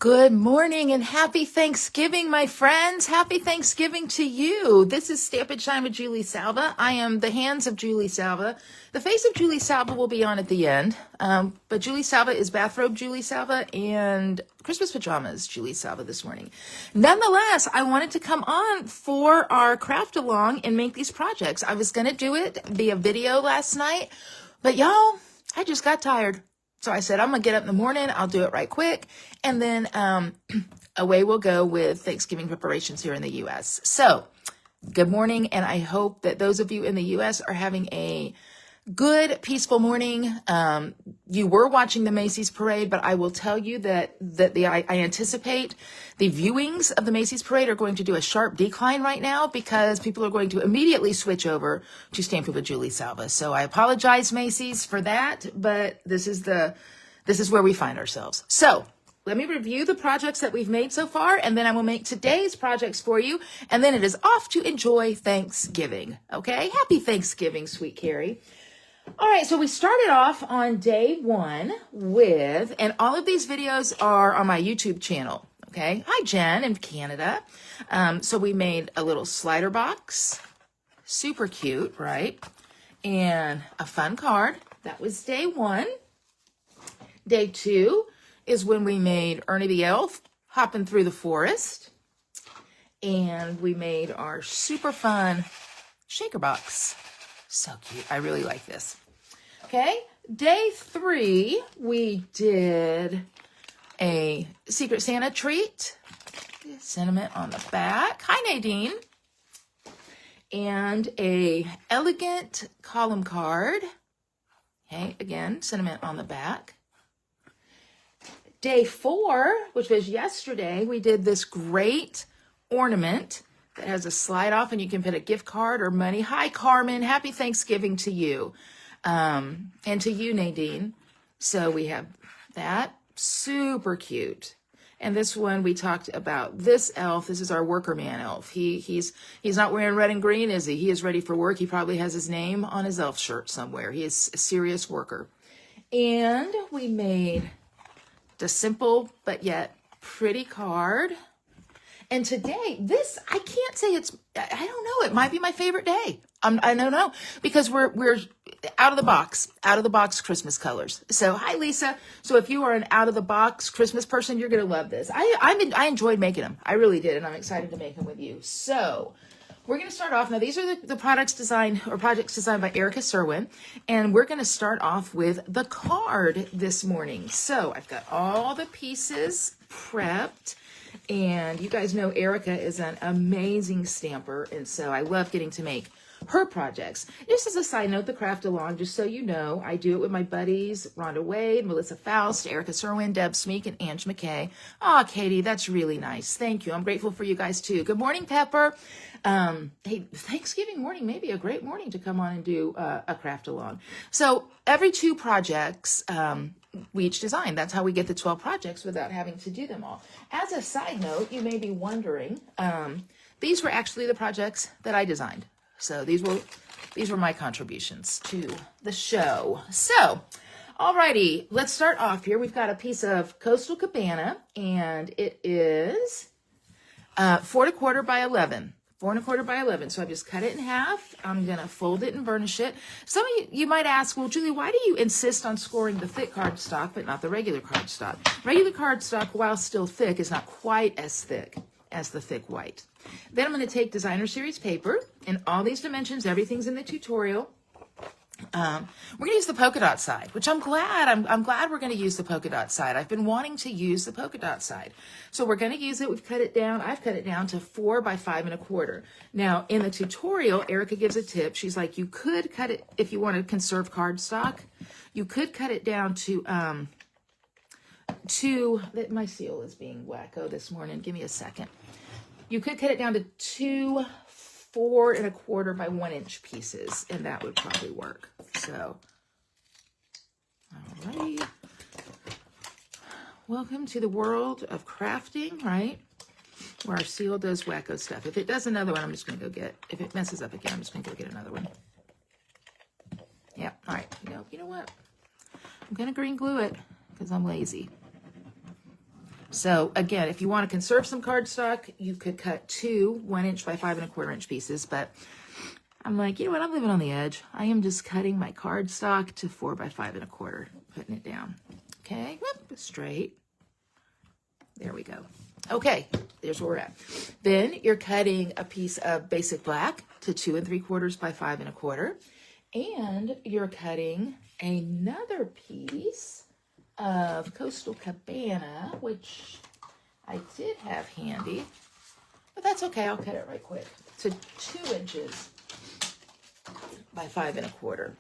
Good morning and happy Thanksgiving, my friends. Happy Thanksgiving to you. This is Stamp and Shine with Julie Salva. I am the hands of Julie Salva. The face of Julie Salva will be on at the end. But Julie Salva is bathrobe Julie Salva and Christmas pajamas Julie Salva this morning. Nonetheless, I wanted to come on for our craft along and make these projects. I was going to do it via video last night, but y'all, I just got tired. So I said, I'm going to get up in the morning. I'll do it right quick. And then away we'll go with Thanksgiving preparations here in the U.S. So good morning. And I hope that those of you in the U.S. are having a good, peaceful morning. You were watching the Macy's parade, but I will tell you that I anticipate the viewings of the Macy's parade are going to do a sharp decline right now because people are going to immediately switch over to Stamping with Julie Salva. So I apologize, Macy's, for that, but this is where we find ourselves. So let me review the projects that we've made so far, and then I will make today's projects for you, and then it is off to enjoy Thanksgiving. Okay? Happy Thanksgiving, sweet Carrie. All right, so we started off on day one with, and all of these videos are on my YouTube channel, okay? Hi, Jen in Canada. So we made a little slider box, super cute, right? And a fun card. That was day one. Day two is when we made Ernie the Elf hopping through the forest. And we made our super fun shaker box. So cute. I really like this. Okay. Day three, we did a Secret Santa treat. Sentiment on the back. Hi, Nadine. And a elegant column card. Okay. Again, sentiment on the back. Day four, which was yesterday, we did this great ornament that has a slide off and you can put a gift card or money. Hi, Carmen. Happy Thanksgiving to you. And to you, Nadine. So we have that. Super cute. And this one we talked about. This elf, this is our worker man elf. He's not wearing red and green, is he? He is ready for work. He probably has his name on his elf shirt somewhere. He is a serious worker. And we made the simple but yet pretty card. And today, this, I can't say I don't know, it might be my favorite day. I don't know, because we're out of the box Christmas colors. So, hi, Lisa. So if you are an out of the box Christmas person, you're going to love this. I enjoyed making them. I really did. And I'm excited to make them with you. So we're going to start off. Now, these are the projects designed by Erica Serwin. And we're going to start off with the card this morning. So I've got all the pieces prepped. And you guys know Erica is an amazing stamper, and so I love getting to make her projects. Just as a side note, the craft along, just so you know, I do it with my buddies, Rhonda Wade, Melissa Faust, Erica Serwin, Deb Smeek, and Ange McKay. Aw, Katie, that's really nice. Thank you. I'm grateful for you guys, too. Good morning, Pepper. Hey, Thanksgiving morning may be a great morning to come on and do a craft along. So every two projects, we each design. That's how we get the 12 projects without having to do them all. As a side note, you may be wondering, these were actually the projects that I designed. So these were my contributions to the show. So, alrighty, let's start off here. We've got a piece of Coastal Cabana, and it is 4 1/4 by 11. 4 1/4 by 11. So I just cut it in half. I'm going to fold it and burnish it. Some of you might ask, well, Julie, why do you insist on scoring the thick cardstock, but not the regular cardstock? Regular cardstock, while still thick, is not quite as thick as the thick white. Then I'm going to take designer series paper in all these dimensions. Everything's in the tutorial. We're going to use the polka dot side, which I'm glad we're going to use the polka dot side. I've been wanting to use the polka dot side. So we're going to use it. I've cut it down to 4 by 5 1/4. Now in the tutorial, Erica gives a tip. She's like, you could cut it, if you want to conserve cardstock, you could cut it down to my seal is being wacko this morning. Give me a second. You could cut it down to 2 4 1/4 by 1 inch pieces, and that would probably work. So, all right. Welcome to the world of crafting, right? Where our seal does wacko stuff. If it does another one, I'm just going to go get, if it messes up again, I'm just going to go get another one. Yeah, all right. You know what? I'm going to green glue it because I'm lazy. So again, if you want to conserve some cardstock, you could cut 2 1-inch by 5 1/4-inch pieces, but I'm like, you know what? I'm living on the edge. I am just cutting my cardstock to 4 by 5 1/4, putting it down. Okay, whoop, straight. There we go. Okay, there's where we're at. Then you're cutting a piece of basic black to 2 3/4 by 5 1/4, and you're cutting another piece of Coastal Cabana, which I did have handy, but that's okay. I'll cut it right quick. To 2 inches by 5 1/4.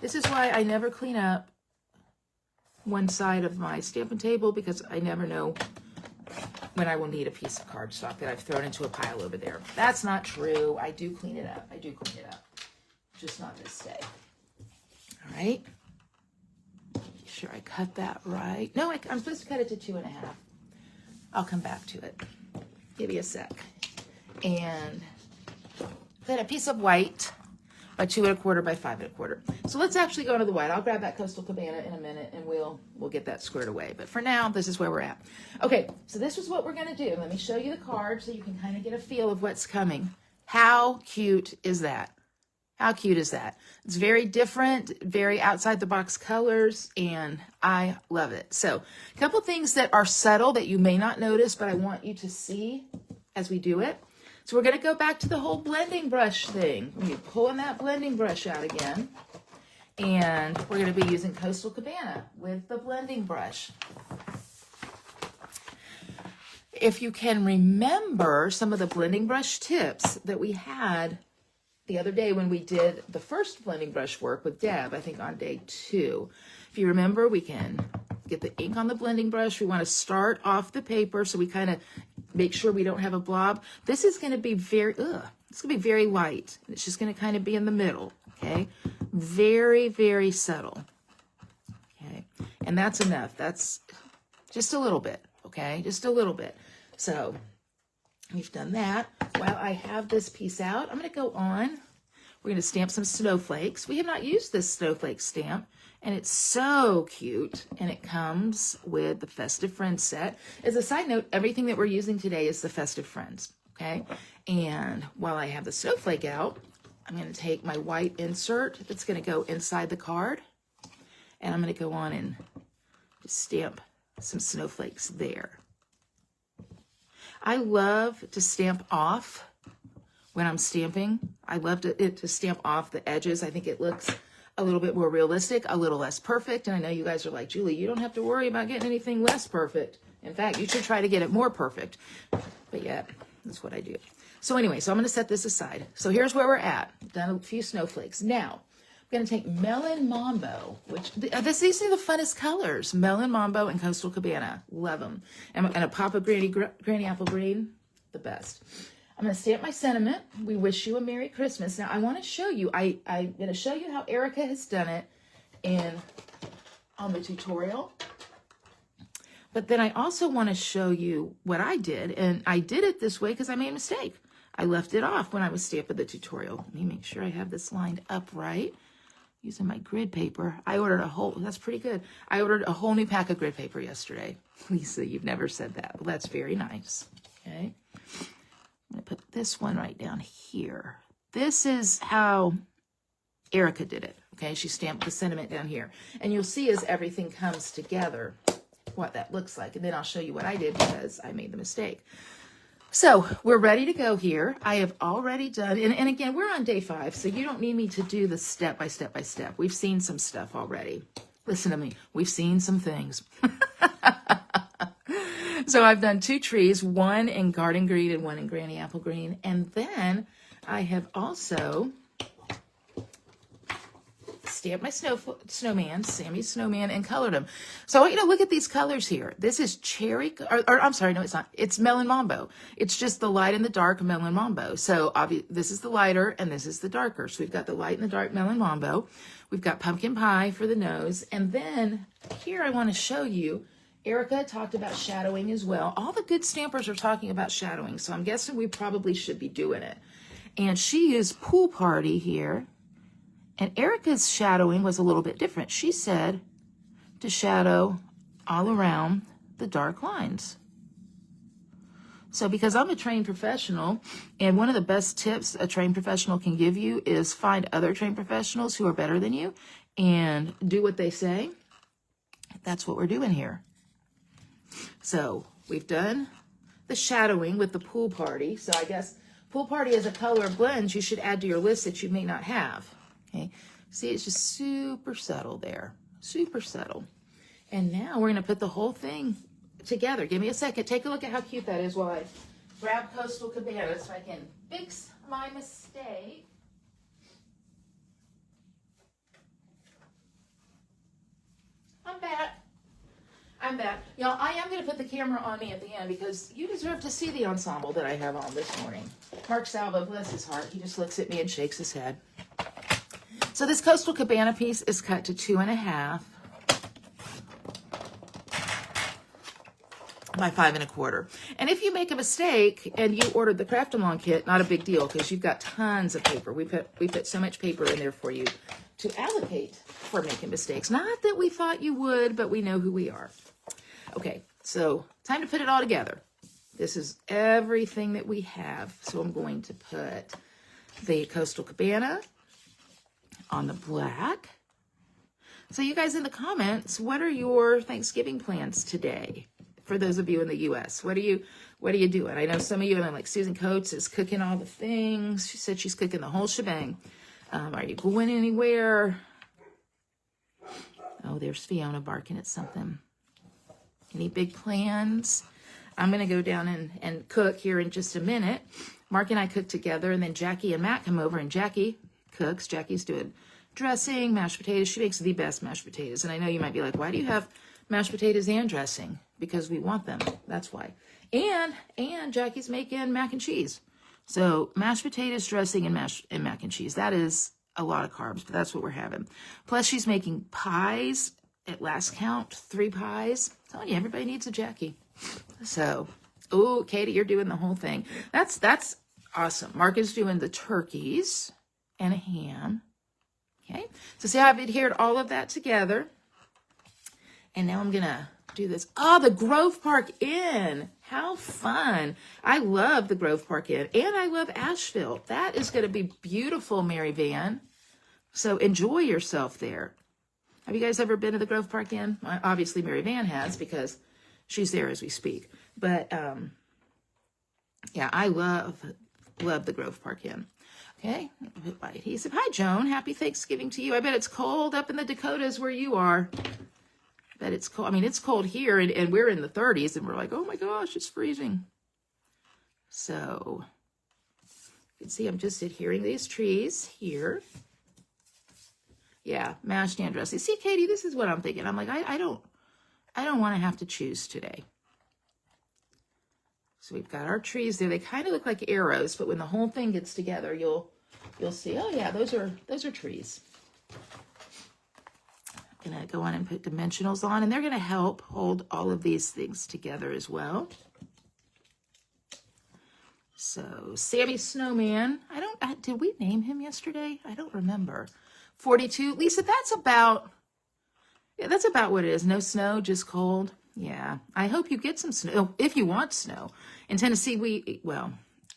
This is why I never clean up one side of my stamping table, because I never know when I will need a piece of cardstock that I've thrown into a pile over there. That's not true. I do clean it up. I do clean it up. Just not this day. All right. Make sure I cut that right. No, I'm supposed to cut it to 2 1/2. I'll come back to it. Give me a sec. And then a piece of white by 2 1/4 by 5 1/4. So let's actually go into the white. I'll grab that Coastal Cabana in a minute and we'll get that squared away. But for now, this is where we're at. Okay, so this is what we're going to do. Let me show you the card so you can kind of get a feel of what's coming. How cute is that? How cute is that? It's very different, very outside the box colors, and I love it. So a couple things that are subtle that you may not notice, but I want you to see as we do it. So we're going to go back to the whole blending brush thing. We're pulling that blending brush out again. And we're going to be using Coastal Cabana with the blending brush. If you can remember some of the blending brush tips that we had the other day when we did the first blending brush work with Deb, I think on day 2. If you remember, we can get the ink on the blending brush. We want to start off the paper so we kind of make sure we don't have a blob. This is going to be very, it's going to be very light. It's just going to kind of be in the middle, okay? Very, very subtle, okay? And that's enough. That's just a little bit, okay? Just a little bit. So we've done that. While I have this piece out, I'm going to go on. We're going to stamp some snowflakes. We have not used this snowflake stamp, and it's so cute, and it comes with the Festive Friends set. As a side note, everything that we're using today is the Festive Friends, okay? And while I have the snowflake out, I'm going to take my white insert that's going to go inside the card, and I'm going to go on and just stamp some snowflakes there. I love to stamp off when I'm stamping. I love it to stamp off the edges. I think it looks a little bit more realistic, a little less perfect. And I know you guys are like, Julie, you don't have to worry about getting anything less perfect. In fact, you should try to get it more perfect. But yeah, that's what I do. So anyway, so I'm going to set this aside. So here's where we're at. Done a few snowflakes. Now, I'm going to take Melon Mambo, which these are the funnest colors. Melon Mambo and Coastal Cabana. Love them. And a pop of Granny Apple Green, the best. I'm going to stamp my sentiment. We wish you a Merry Christmas. Now, I want to show you. I'm going to show you how Erica has done it on the tutorial. But then I also want to show you what I did. And I did it this way because I made a mistake. I left it off when I was stamping the tutorial. Let me make sure I have this lined up right. Using my grid paper. I ordered that's pretty good. I ordered a whole new pack of grid paper yesterday. Lisa, you've never said that. Well, that's very nice. Okay. I'm going to put this one right down here. This is how Erica did it. Okay. She stamped the sentiment down here. And you'll see as everything comes together what that looks like. And then I'll show you what I did because I made the mistake. So we're ready to go here. I have already done, and again, we're on day 5, so you don't need me to do the step by step by step. We've seen some stuff already. Listen to me. We've seen some things. So I've done 2 trees, one in garden green and one in Granny Apple Green. And then I have also stamped my snowman, Sammy's snowman, and colored them. So I want you to look at these colors here. This is cherry, or I'm sorry, no, it's not. It's Melon Mambo. It's just the light and the dark Melon Mambo. So this is the lighter and this is the darker. So we've got the light and the dark Melon Mambo. We've got pumpkin pie for the nose. And then here I want to show you, Erica talked about shadowing as well. All the good stampers are talking about shadowing. So I'm guessing we probably should be doing it. And she used Pool Party here. And Erica's shadowing was a little bit different. She said to shadow all around the dark lines. So because I'm a trained professional, and one of the best tips a trained professional can give you is find other trained professionals who are better than you and do what they say. That's what we're doing here. So we've done the shadowing with the pool party. So I guess pool party is a color of blends you should add to your list that you may not have. Okay, see, it's just super subtle there, super subtle. And now we're going to put the whole thing together. Give me a second. Take a look at how cute that is while I grab Coastal Cabana so I can fix my mistake. I'm back. I'm back. Y'all, I am going to put the camera on me at the end because you deserve to see the ensemble that I have on this morning. Mark Salva, bless his heart, he just looks at me and shakes his head. So this Coastal Cabana piece is cut to 2.5 by 5 1/4. And if you make a mistake and you ordered the Craft Along kit, not a big deal because you've got tons of paper. We put so much paper in there for you to allocate for making mistakes. Not that we thought you would, but we know who we are. Okay, so time to put it all together. This is everything that we have. So I'm going to put the Coastal Cabana on the black. So you guys in the comments, what are your Thanksgiving plans today? For those of you in the U.S., what are you doing? I know some of you, like Susan Coates, is cooking all the things. She said she's cooking the whole shebang. Are you going anywhere? Oh, there's Fiona barking at something. Any big plans? I'm going to go down and cook here in just a minute. Mark and I cook together, and then Jackie and Matt come over, and Jackie cooks. Jackie's doing dressing, mashed potatoes. She makes the best mashed potatoes. And I know you might be like, why do you have mashed potatoes and dressing? Because we want them. That's why. And Jackie's making mac and cheese. So mashed potatoes, dressing, and mac and cheese. That is a lot of carbs, but that's what we're having. Plus, she's making pies. At last count, 3 pies. I'm telling you, everybody needs a Jackie. So, oh, Katie, you're doing the whole thing. That's awesome. Mark is doing the turkeys and a ham. Okay, so see how I've adhered all of that together. And now I'm going to do this. Oh, the Grove Park Inn. How fun. I love the Grove Park Inn. And I love Asheville. That is going to be beautiful, Mary Van. So enjoy yourself there. Have you guys ever been to the Grove Park Inn? Well, obviously, Mary Van has because she's there as we speak. But, yeah, I love the Grove Park Inn. Okay, by adhesive. Hi, Joan. Happy Thanksgiving to you. I bet it's cold up in the Dakotas where you are. I bet it's cold. I mean, it's cold here, and we're in the 30s, and we're like, oh, my gosh, it's freezing. So, you can see I'm just adhering these trees here. Yeah, mashed and dressing. See, Katie, this is what I'm thinking. I'm like, I don't want to have to choose today. So we've got our trees there. They kind of look like arrows, but when the whole thing gets together, you'll see. Oh yeah, those are trees. I'm gonna go on and put dimensionals on, and they're gonna help hold all of these things together as well. So Sammy Snowman. Did we name him yesterday? I don't remember. 42. Lisa, that's about what it is. No snow, just cold. Yeah. I hope you get some snow if you want snow. In Tennessee,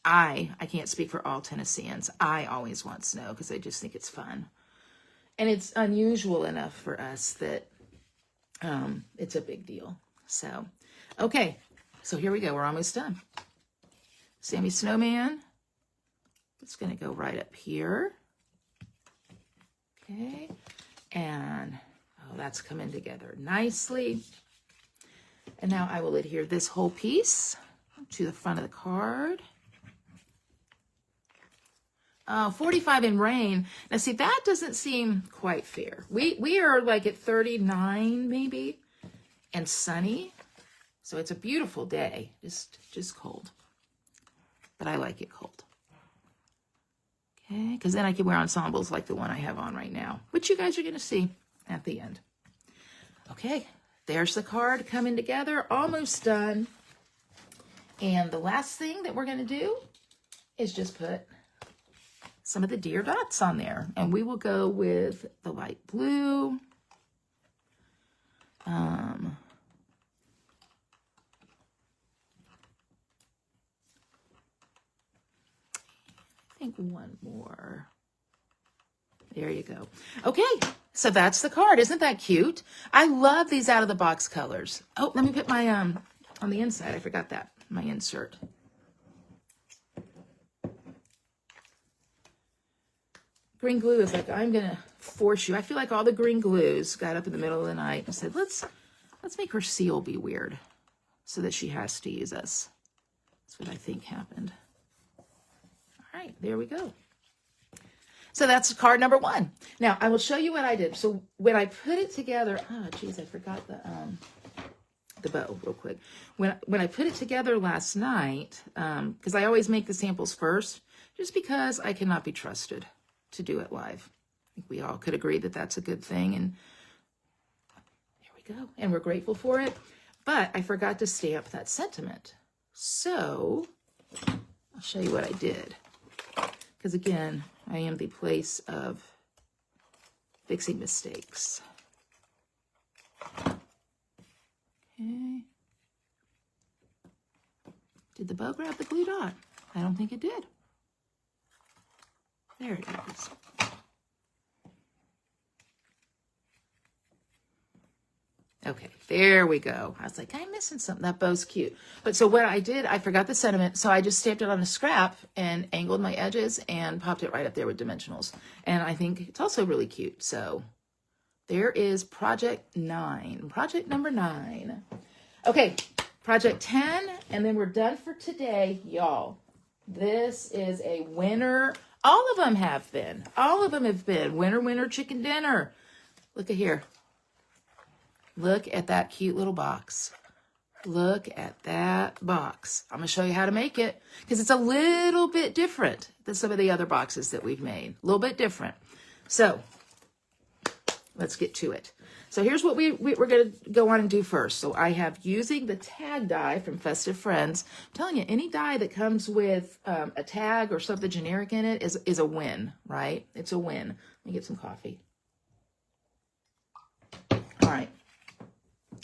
I can't speak for all Tennesseans. I always want snow because I just think it's fun. And it's unusual enough for us that it's a big deal. So, okay. So here we go. We're almost done. Sammy Snowman. It's going to go right up here. Okay, and that's coming together nicely. And now I will adhere this whole piece to the front of the card. 45 in rain. Now see, that doesn't seem quite fair. We are like at 39 maybe, and sunny. So it's a beautiful day, just cold. But I like it cold. Okay, because then I can wear ensembles like the one I have on right now, which you guys are going to see at the end. Okay, there's the card coming together, almost done. And the last thing that we're going to do is just put some of the deer dots on there. And we will go with the light blue. think one more. There you go. Okay, so that's the card. Isn't that cute? I love these out of the box colors. Oh, let me put my, on the inside, I forgot that, my insert. Green glue is like, I'm going to force you. I feel like all the green glues got up in the middle of the night and said, let's make her seal be weird so that she has to use us. That's what I think happened. All right, there we go. So that's card number 1. Now, I will show you what I did. So when I put it together, oh, geez, I forgot the bow real quick. When I put it together last night, because I always make the samples first, just because I cannot be trusted to do it live. I think we all could agree that that's a good thing. And there we go. And we're grateful for it. But I forgot to stamp that sentiment. So I'll show you what I did. Because again, I am the place of fixing mistakes. Okay. Did the bow grab the glue dot? I don't think it did. There it is. Okay, there we go. I was like, I'm missing something. That bow's cute. But so what I did, I forgot the sentiment, so I just stamped it on a scrap and angled my edges and popped it right up there with dimensionals. And I think it's also really cute. So there is project 9, project number 9. Okay, project 10, and then we're done for today, y'all. This is a winner. All of them have been. All of them have been. Winner, winner, chicken dinner. Look at here. Look at that cute little box. Look at that box. I'm going to show you how to make it because it's a little bit different than some of the other boxes that we've made. A little bit different. So let's get to it. So here's what we're going to go on and do first. So I have using the tag die from Festive Friends. I'm telling you, any die that comes with a tag or something generic in it is a win, right? It's a win. Let me get some coffee. All right.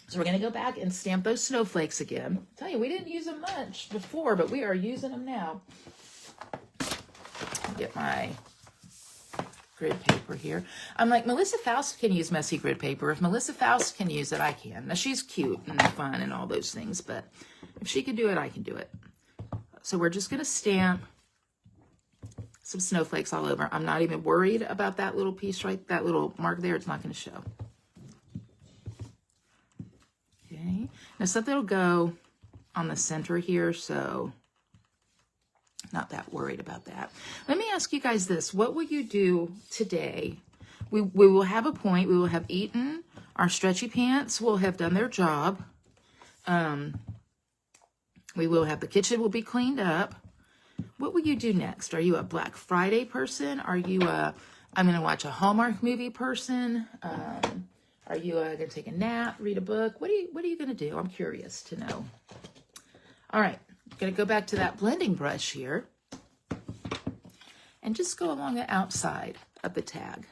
So we're going to go back and stamp those snowflakes again. I tell you, we didn't use them much before, but we are using them now. I'll get my grid paper here. I'm like, Melissa Faust can use messy grid paper. If Melissa Faust can use it, I can. Now, she's cute and fun and all those things, but if she can do it, I can do it. So we're just going to stamp some snowflakes all over. I'm not even worried about that little piece right, that little mark there. It's not going to show. Okay, now something will go on the center here, so not that worried about that. Let me ask you guys this. What will you do today? We will have a point. We will have eaten. Our stretchy pants will have done their job. We will have, the kitchen will be cleaned up. What will you do next? Are you a Black Friday person? Are you a, I'm going to watch a Hallmark movie person? Are you going to take a nap, read a book? What are you going to do? I'm curious to know. All right, I'm going to go back to that blending brush here and just go along the outside of the tag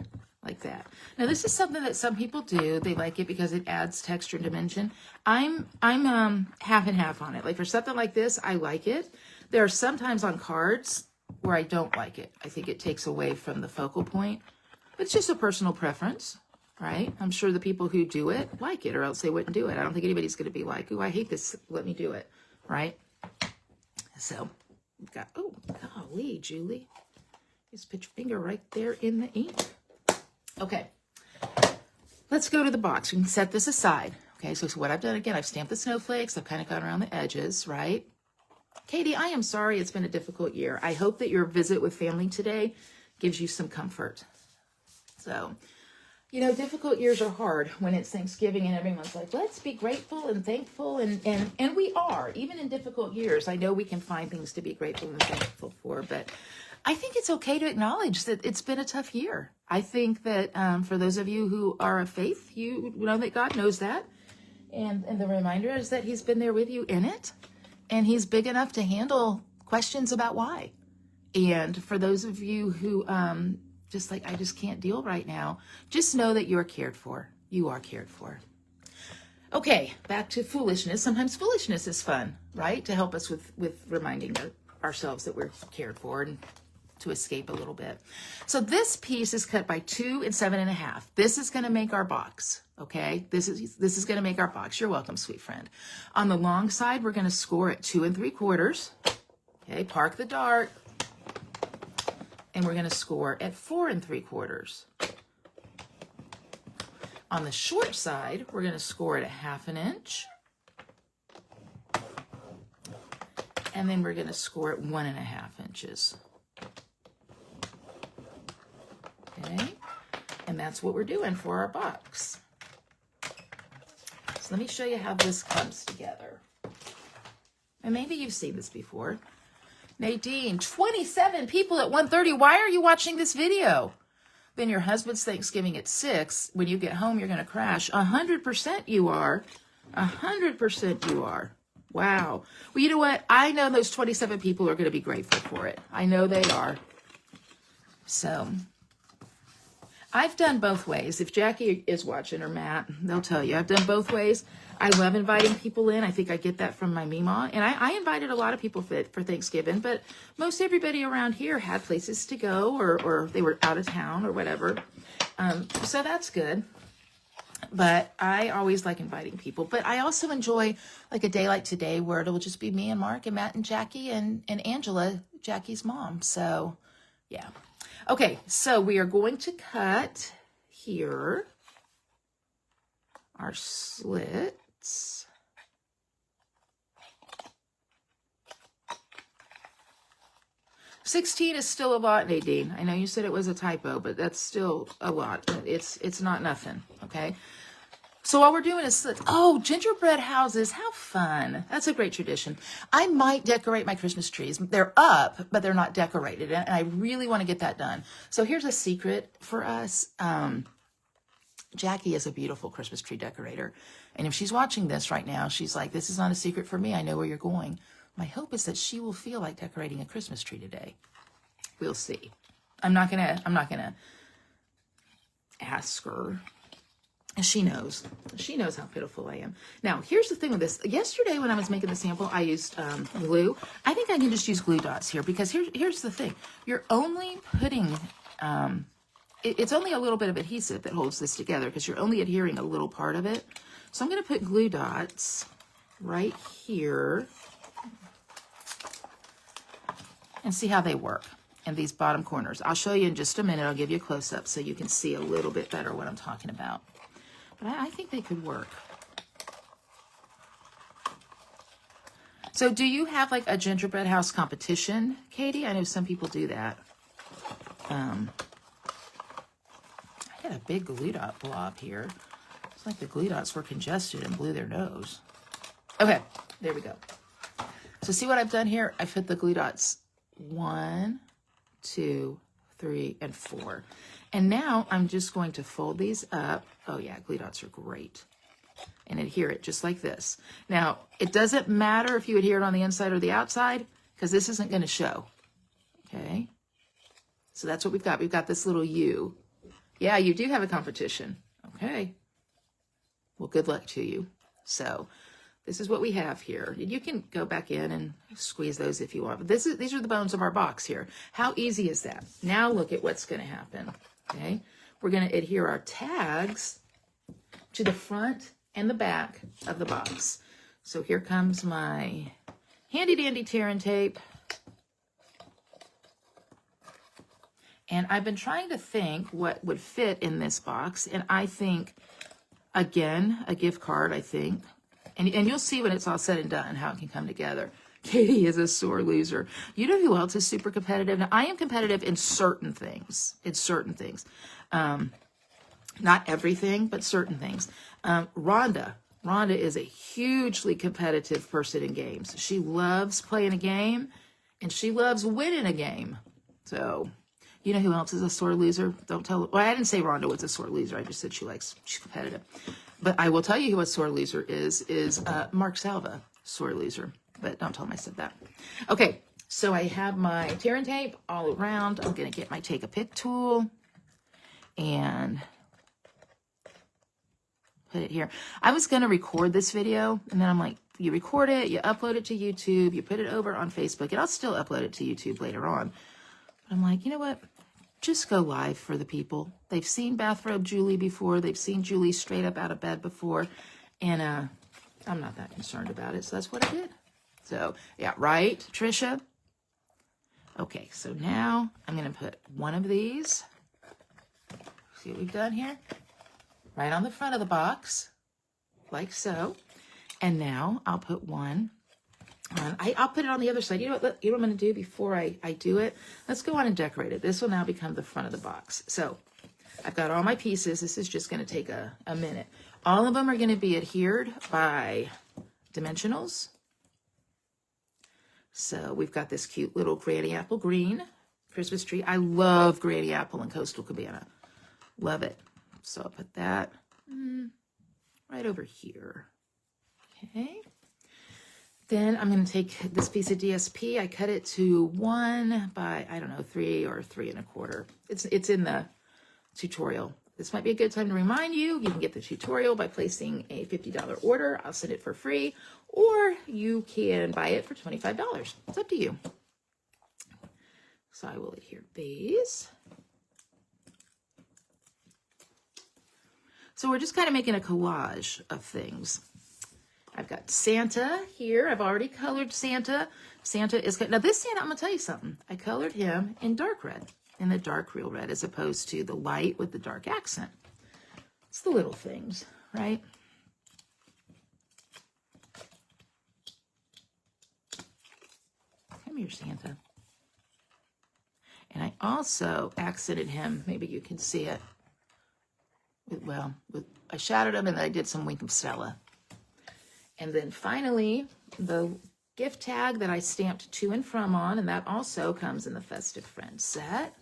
like that. Now, this is something that some people do. They like it because it adds texture and dimension. I'm half and half on it. Like for something like this, I like it. There are sometimes on cards where I don't like it. I think it takes away from the focal point. It's just a personal preference. Right? I'm sure the people who do it like it, or else they wouldn't do it. I don't think anybody's going to be like, "Ooh, I hate this. Let me do it." Right? So, we've got, oh, golly, Julie. Just put your finger right there in the ink. Okay. Let's go to the box. We can set this aside. Okay, so what I've done, again, I've stamped the snowflakes. I've kind of gone around the edges, right? Katie, I am sorry it's been a difficult year. I hope that your visit with family today gives you some comfort. So, you know, difficult years are hard when it's Thanksgiving and everyone's like, let's be grateful and thankful. And we are, even in difficult years. I know we can find things to be grateful and thankful for, but I think it's okay to acknowledge that it's been a tough year. I think that for those of you who are of faith, you know that God knows that. And the reminder is that he's been there with you in it. And he's big enough to handle questions about why. And for those of you who just like, I just can't deal right now, just know that you're cared for. You are cared for. Okay, back to foolishness. Sometimes foolishness is fun, right? To help us with reminding ourselves that we're cared for. And to escape a little bit. So this piece is cut by 2 and 7.5. This is going to make our box. Okay, this is going to make our box. You're welcome, sweet friend. On the long side, we're going to score at 2 3/4. Okay, park the dart. And we're going to score at 4 3/4. On the short side, we're going to score at 1/2 inch. And then we're going to score at 1.5 inches. Okay, and that's what we're doing for our box. So let me show you how this comes together. And maybe you've seen this before. Nadine, 27 people at 1:30. Why are you watching this video? Then your husband's Thanksgiving at 6. When you get home, you're going to crash. 100% you are. 100% you are. Wow. Well, you know what? I know those 27 people are going to be grateful for it. I know they are. So I've done both ways. If Jackie is watching, or Matt, they'll tell you. I've done both ways. I love inviting people in. I think I get that from my Mima. And I invited a lot of people for Thanksgiving, but most everybody around here had places to go, or they were out of town or whatever. So that's good. But I always like inviting people. But I also enjoy like a day like today where it'll just be me and Mark and Matt and Jackie and Angela, Jackie's mom. So yeah. Okay, so we are going to cut here our slits. $16 is still a lot, Nadine. I know you said it was a typo, but that's still a lot. It's not nothing, okay? So what we're doing is slits. Oh, gingerbread houses. How fun. That's a great tradition. I might decorate my Christmas trees. They're up, but they're not decorated, and I really want to get that done. So here's a secret for us. Jackie is a beautiful Christmas tree decorator, and if she's watching this right now, she's like, this is not a secret for me. I know where you're going. My hope is that she will feel like decorating a Christmas tree today. We'll see. I'm not gonna ask her. She knows. She knows how pitiful I am. Now, here's the thing with this. Yesterday when I was making the sample, I used glue. I think I can just use glue dots here, because here's the thing. You're only putting, it's only a little bit of adhesive that holds this together, because you're only adhering a little part of it. So I'm going to put glue dots right here and see how they work in these bottom corners. I'll show you in just a minute. I'll give you a close-up so you can see a little bit better what I'm talking about. But I think they could work. So do you have like a gingerbread house competition, Katie? I know some people do that. I had a big glue dot blob here. It's like the glue dots were congested and blew their nose. Okay, there we go. So see what I've done here? I put the glue dots 1, 2, 3, and 4. And now I'm just going to fold these up. Oh yeah, glue dots are great. And adhere it just like this. Now, it doesn't matter if you adhere it on the inside or the outside, because this isn't going to show. Okay? So that's what we've got. We've got this little U. Yeah, you do have a competition. Okay. Well, good luck to you. So this is what we have here. You can go back in and squeeze those if you want. But these are the bones of our box here. How easy is that? Now look at what's going to happen. Okay, we're going to adhere our tags to the front and the back of the box. So here comes my handy dandy tear and tape. And I've been trying to think what would fit in this box. And I think, again, a gift card, I think. And you'll see when it's all said and done how it can come together. Katie is a sore loser. You know who else is super competitive? Now, I am competitive in certain things. Not everything, but certain things. Rhonda is a hugely competitive person in games. She loves playing a game, and she loves winning a game. So, you know who else is a sore loser? Don't tell. Well, I didn't say Rhonda was a sore loser. I just said she's competitive. But I will tell you who a sore loser is Mark Salva, sore loser. But don't tell him I said that. Okay, so I have my tear and tape all around. I'm going to get my take a pick tool and put it here. I was going to record this video, and then I'm like, you record it, you upload it to YouTube, you put it over on Facebook, and I'll still upload it to YouTube later on. I'm like, you know what? Just go live for the people. They've seen Bathrobe Julie before. They've seen Julie straight up out of bed before. And I'm not that concerned about it. So that's what I did. So, yeah, right, Trisha? Okay, so now I'm going to put one of these. See what we've done here? Right on the front of the box, like so. And now I'll put one on. I'll put it on the other side. You know what I'm going to do before I do it? Let's go on and decorate it. This will now become the front of the box. So I've got all my pieces. This is just going to take a minute. All of them are going to be adhered by dimensionals. So we've got this cute little Granny Apple Green Christmas tree. I love Granny Apple and Coastal Cabana. Love it. So I'll put that right over here. Okay. Then I'm going to take this piece of DSP. I cut it to 1 by, I don't know, 3 or 3 1/4. It's in the tutorial. This might be a good time to remind you. You can get the tutorial by placing a $50 order. I'll send it for free. Or you can buy it for $25. It's up to you. So I will adhere these. So we're just kind of making a collage of things. I've got Santa here. I've already colored Santa. Santa is, now this Santa, I'm going to tell you something. I colored him in dark red, in the dark real red, as opposed to the light with the dark accent. It's the little things, right? Come here, Santa. And I also accented him, maybe you can see it, I shadowed him and then I did some Wink of Stella. And then finally, the gift tag that I stamped to and from on, and that also comes in the Festive Friends set.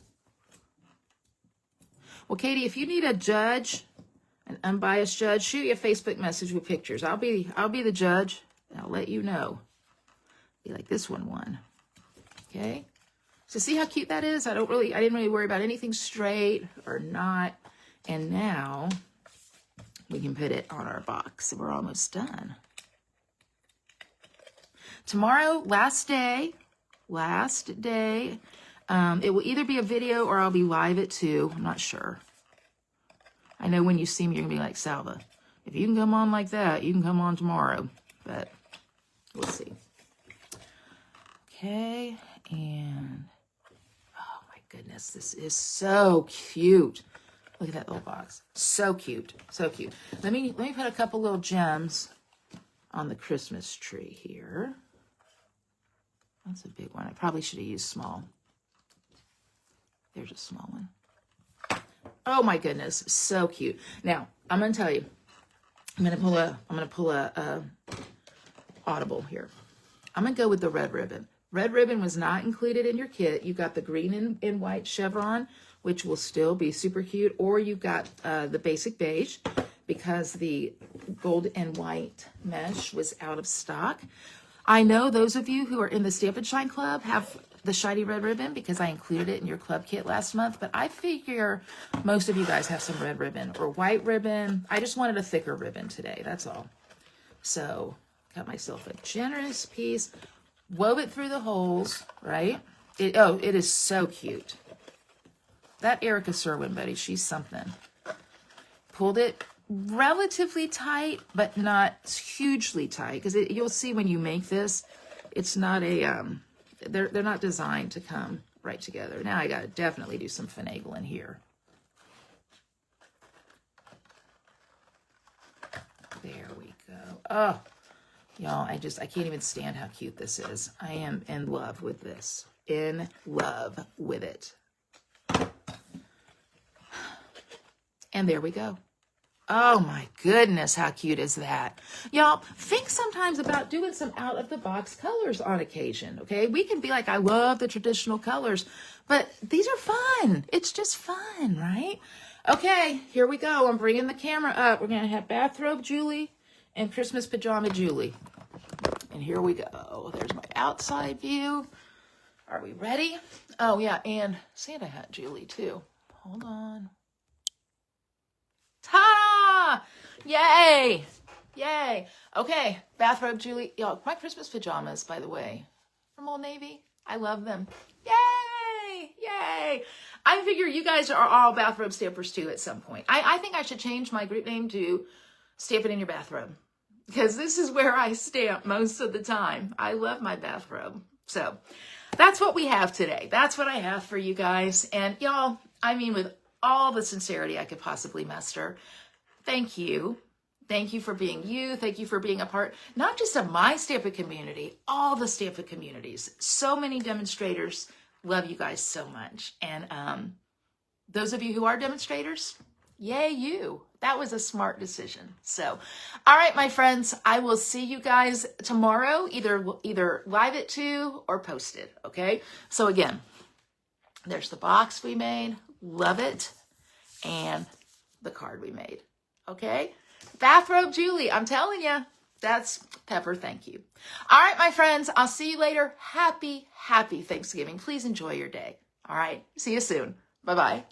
Well, Katie, if you need a judge, an unbiased judge, shoot you a Facebook message with pictures. I'll be the judge, and I'll let you know. Be like, this one won. Okay? So see how cute that is? I didn't really worry about anything straight or not. And now we can put it on our box. We're almost done. Tomorrow, last day. It will either be a video or I'll be live at 2. I'm not sure. I know when you see me, you're going to be like, Salva, if you can come on like that, you can come on tomorrow. But we'll see. Okay. And, oh my goodness, this is so cute. Look at that little box. So cute. So cute. Let me put a couple little gems on the Christmas tree here. That's a big one. I probably should have used small. There's a small one. Oh my goodness, so cute. Now, I'm going to tell you. I'm going to pull a audible here. I'm going to go with the red ribbon. Red ribbon was not included in your kit. You got the green and white chevron, which will still be super cute, or you got the basic beige because the gold and white mesh was out of stock. I know those of you who are in the Stamp and Shine Club have the shiny red ribbon because I included it in your club kit last month, but I figure most of you guys have some red ribbon or white ribbon. I just wanted a thicker ribbon today, that's all. So, got myself a generous piece, wove it through the holes, right? It is so cute. That Erica Serwin, buddy, she's something. Pulled it relatively tight, but not hugely tight, because you'll see when you make this, it's not a, they're not designed to come right together. Now I got to definitely do some finagling here. There we go. Oh, y'all, I can't even stand how cute this is. I am in love with this. In love with it. And there we go. Oh my goodness, how cute is that? Y'all, think sometimes about doing some out-of-the-box colors on occasion, okay? We can be like, I love the traditional colors, but these are fun. It's just fun, right? Okay, here we go. I'm bringing the camera up. We're going to have Bathrobe Julie and Christmas Pajama Julie. And here we go. There's my outside view. Are we ready? Oh, yeah, and Santa hat Julie, too. Hold on. Ta! Yay! Yay! Okay, Bathrobe Julie. Y'all, my Christmas pajamas, by the way, from Old Navy. I love them. Yay! Yay. I figure you guys are all bathrobe stampers too at some point. I think I should change my group name to Stamp It in Your Bathrobe, because this is where I stamp most of the time. I love my bathrobe. So that's what we have today. That's what I have for you guys. And y'all, I mean, with all the sincerity I could possibly muster, thank you. Thank you for being you. Thank you for being a part, not just of my Stampin' community, all the Stampin' communities. So many demonstrators love you guys so much. And those of you who are demonstrators, yay you. That was a smart decision. So, all right, my friends, I will see you guys tomorrow, either live at 2 or posted, okay? So again, there's the box we made. Love it. And the card we made, okay? Bathrobe Julie, I'm telling you, that's Pepper, thank you. All right, my friends, I'll see you later. Happy Thanksgiving. Please enjoy your day. All right, see you soon. Bye-bye.